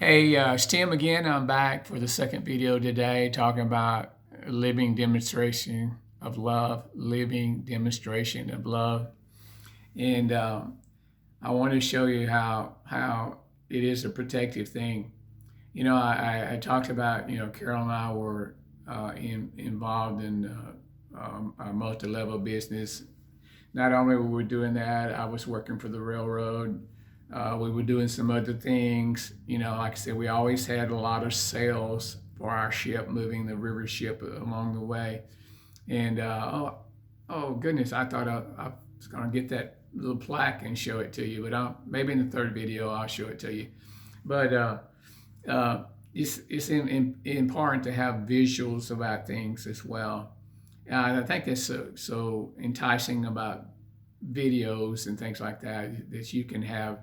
Hey, it's Tim again. I'm back for the second video today talking about living demonstration of love, living demonstration of love. And I want to show you how it is a protective thing. I talked about, Carol and I were involved in our multi-level business. Not only were we doing that, I was working for the railroad. We were doing some other things. Like I said, we always had a lot of sales for our ship, moving the river ship along the way. And oh goodness, I thought I was going to get that little plaque and show it to you, but maybe in the third video I'll show it to you. But it's important to have visuals about things as well. I think that's so enticing about videos and things like that, that you can have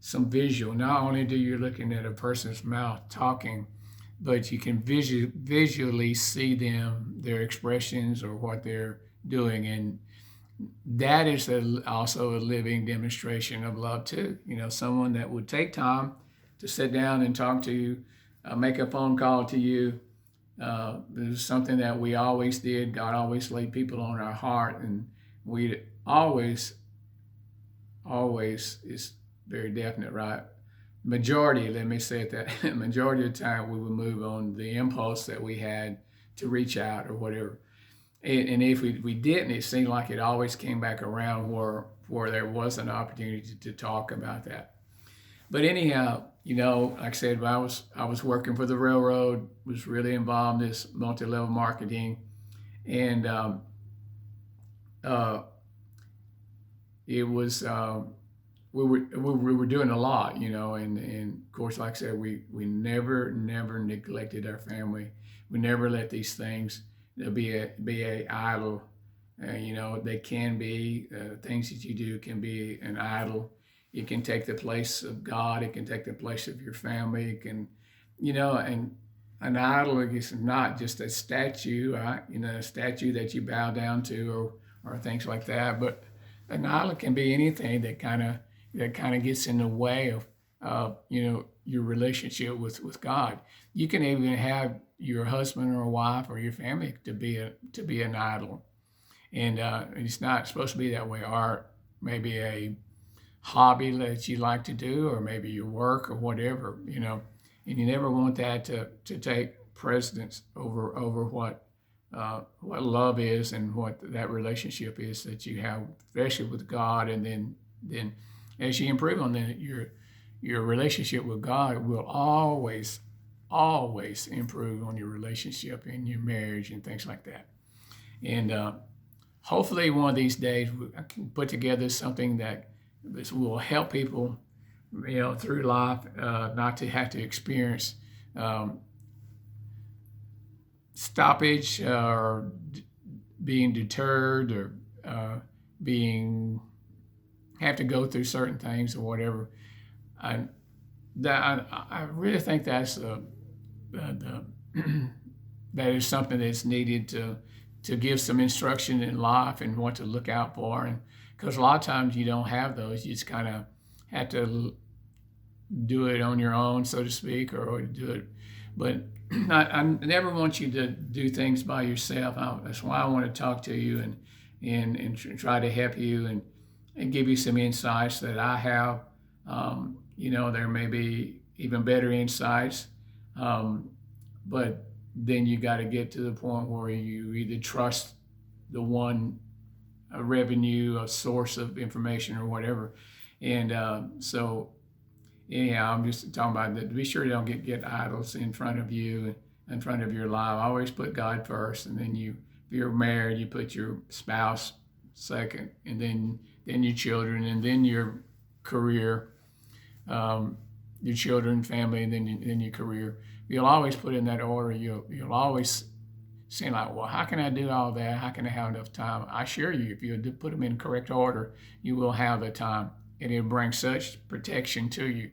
some visual. Not only do you looking at a person's mouth talking, but you can visually see them, their expressions or what they're doing. And that is also a living demonstration of love too. Someone that would take time to sit down and talk to you, make a phone call to you. It was something that we always did. God always laid people on our heart, and we always is very definite, right? Majority, let me say it that, majority of the time we would move on the impulse that we had to reach out or whatever. And if we didn't, it seemed like it always came back around where there was an opportunity to talk about that. But anyhow, like I said, I was working for the railroad, was really involved in this multi-level marketing, and it was we were doing a lot, and of course, like I said, we never neglected our family. We never let these things be a idol. They can be things that you do can be an idol. It can take the place of God. It can take the place of your family. It can, and an idol is not just a statue, right? A statue that you bow down to or things like that. But an idol can be anything that kind of gets in the way of your relationship with God. You can even have your husband or wife or your family to be an idol, and it's not supposed to be that way. Or maybe a hobby that you like to do, or maybe your work or whatever, and you never want that to take precedence over what love is and what that relationship is that you have, especially with God. And then as you improve on that, your relationship with God will always improve on your relationship in your marriage and things like that. And hopefully one of these days I can put together something that this will help people, through life, not to have to experience stoppage or being deterred or have to go through certain things or whatever. I really think that's that is something that's needed to give some instruction in life and what to look out for. And because a lot of times you don't have those, you just kind of have to do it on your own, so to speak, or do it. But I never want you to do things by yourself. That's why I want to talk to you and try to help you and give you some insights that I have. There may be even better insights, but then you got to get to the point where you either trust the one a revenue, a source of information or whatever. And so anyhow, I'm just talking about that. Be sure you don't get idols in front of you, in front of your life. Always put God first, and then if you're married, you put your spouse second, and then your children, and then your career, your children, family, and then your career. You'll always put in that order. You'll always saying like, well, how can I do all that? How can I have enough time? I assure you, if you put them in correct order, you will have the time, and it'll bring such protection to you.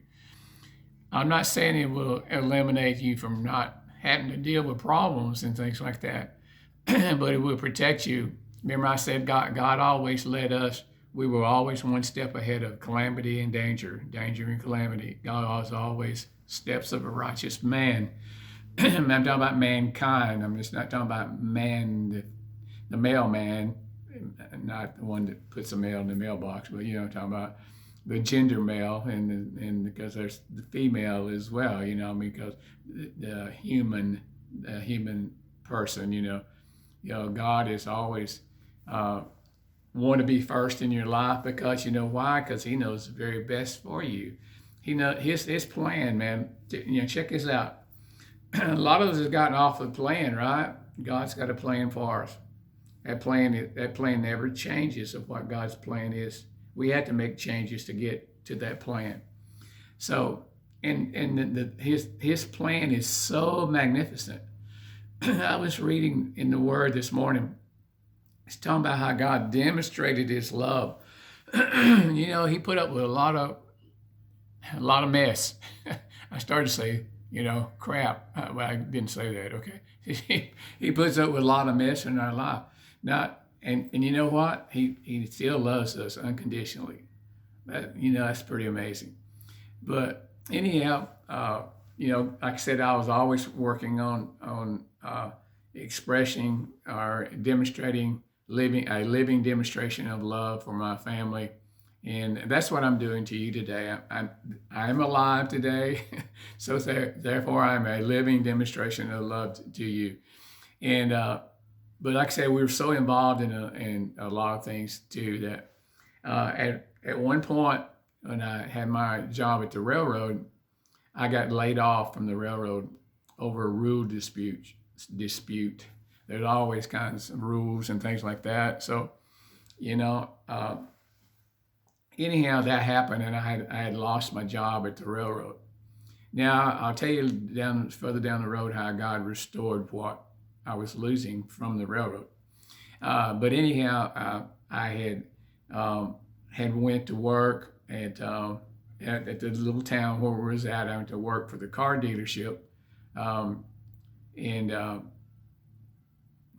I'm not saying it will eliminate you from not having to deal with problems and things like that, but it will protect you. Remember I said God always led us. We were always one step ahead of calamity and danger and calamity. God was always steps of a righteous man. I'm talking about mankind. I'm just not talking about man, the mailman, not the one that puts the mail in the mailbox, but I'm talking about the gender male, and because there's the female as well, because the human person, God is always want to be first in your life, because you know why? Because He knows the very best for you. He knows His plan, man. Check this out. A lot of us have gotten off the plan, right? God's got a plan for us. That plan never changes of what God's plan is. We had to make changes to get to that plan. So, His plan is so magnificent. I was reading in the Word this morning. It's talking about how God demonstrated His love. He put up with a lot of mess. I started to say, crap. Well, I didn't say that. Okay. He puts up with a lot of mess in our life. And you know what? He still loves us unconditionally. That's pretty amazing. But anyhow, like I said, I was always working on expressing or demonstrating a living demonstration of love for my family. And that's what I'm doing to you today. I'm alive today, so therefore I'm a living demonstration of love to you. And but like I said, we were so involved in a lot of things too that at one point when I had my job at the railroad, I got laid off from the railroad over a rule dispute. There's always kinds of rules and things like that. So, anyhow, that happened, and I had lost my job at the railroad. Now, I'll tell you further down the road how God restored what I was losing from the railroad. But anyhow, I had went to work at the little town where we was at. I went to work for the car dealership, and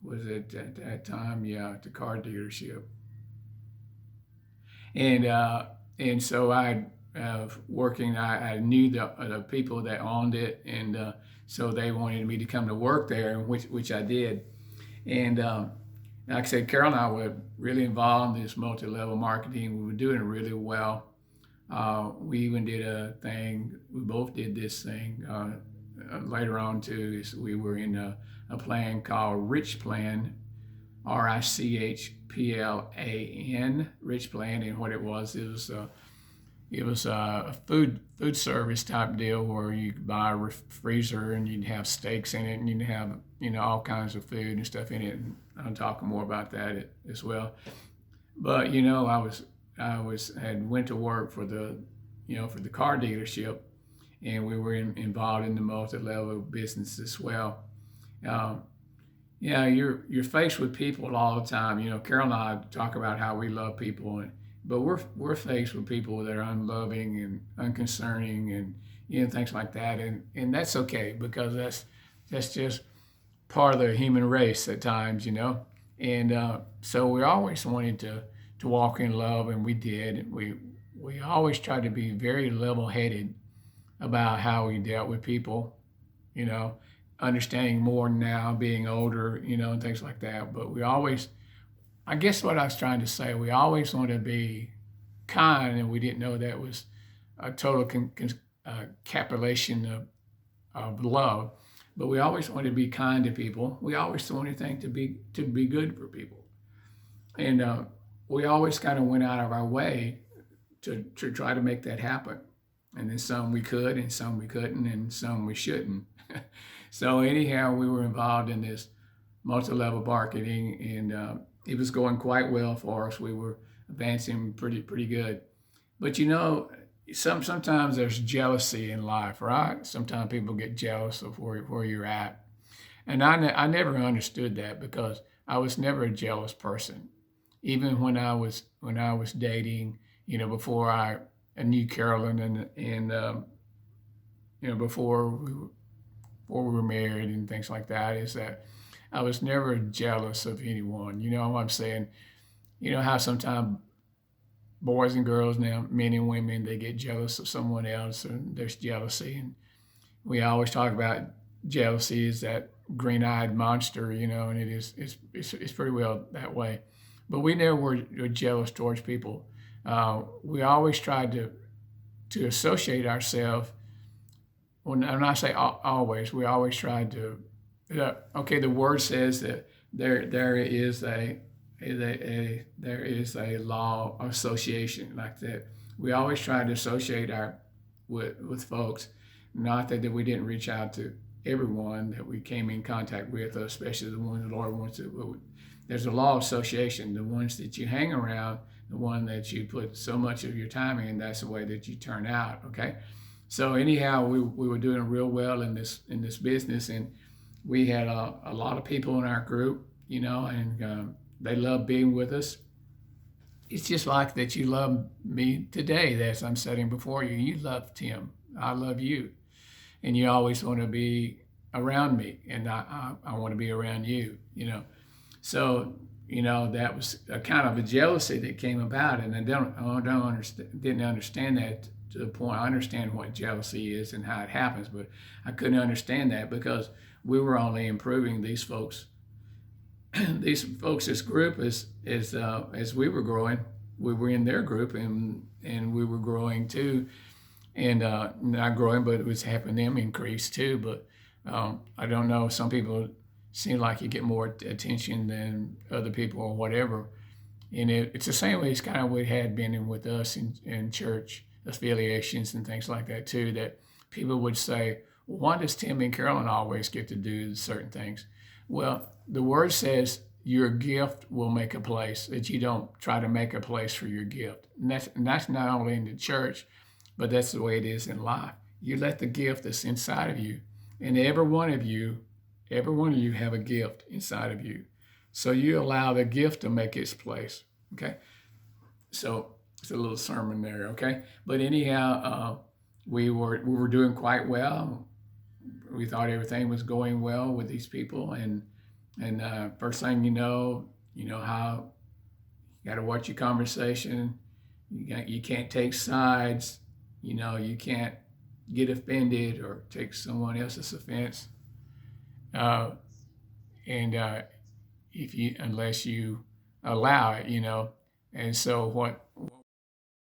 was it at that time? Yeah, the car dealership. And so I working. I knew the people that owned it, and so they wanted me to come to work there, which I did. And like I said, Carol and I were really involved in this multi-level marketing. We were doing it really well. We even did a thing. We both did this thing later on too. We were in a plan called Rich Plan, RICHPLAN, Rich Plan, and what it was a food service type deal where you could buy a freezer and you'd have steaks in it, and you'd have all kinds of food and stuff in it. And I'll talk more about that as well. But I had went to work for the car dealership, and we were involved in the multi-level business as well. You're faced with people all the time. Carol and I talk about how we love people, but we're faced with people that are unloving and unconcerning and things like that, and that's okay, because that's just part of the human race at times, and so we always wanted to walk in love, and we did. We always tried to be very level-headed about how we dealt with people, understanding more now, being older, and things like that. But I guess what I was trying to say, we always want to be kind, and we didn't know that was a total capitulation of love. But we always want to be kind to people. We always want anything to be good for people. And we always kind of went out of our way to try to make that happen. And then some we could, and some we couldn't, and some we shouldn't. So anyhow, we were involved in this multi-level marketing, and it was going quite well for us. We were advancing pretty good. But sometimes there's jealousy in life, right? Sometimes people get jealous of where you're at. And I never understood that, because I was never a jealous person. Even when I was dating, before I knew Carolyn, and before we were married and things like that, is that I was never jealous of anyone. You know what I'm saying? How sometimes boys and girls now, men and women, they get jealous of someone else, and there's jealousy. we always talk about jealousy is that green-eyed monster, and it's pretty well that way. But we never were jealous towards people. We always tried to associate ourselves. When I say always, we always tried to. Okay, the word says that there is there is a law association like that. We always try to associate with folks. Not that we didn't reach out to everyone that we came in contact with, especially the ones the Lord wants to. There's a law of association. The ones that you hang around, the one that you put so much of your time in, that's the way that you turn out. Okay, so anyhow, we were doing real well in this business, and we had a lot of people in our group, and they loved being with us. It's just like that you love me today, that I'm sitting before you. You love Tim. I love you. And you always want to be around me, and I want to be around you, So, that was a kind of a jealousy that came about, and I didn't understand that to the point. I understand what jealousy is and how it happens, but I couldn't understand that because we were only improving these folks. This group, as we were growing, we were in their group, and we were growing too, and not growing, but it was helping them increase too. But I don't know. Some people seem like you get more attention than other people or whatever, and it's the same way. It's kind of what had been with us in church affiliations and things like that too. That people would say, well, why does Tim and Carolyn always get to do certain things? Well, the word says your gift will make a place, that you don't try to make a place for your gift. And that's not only in the church, but that's the way it is in life. You let the gift that's inside of you, and every one of you have a gift inside of you. So you allow the gift to make its place, okay? So it's a little sermon there, okay? But anyhow, we were doing quite well. We thought everything was going well with these people, and first thing you know how you got to watch your conversation. You can't take sides. You can't get offended or take someone else's offense, and unless you allow it, And so what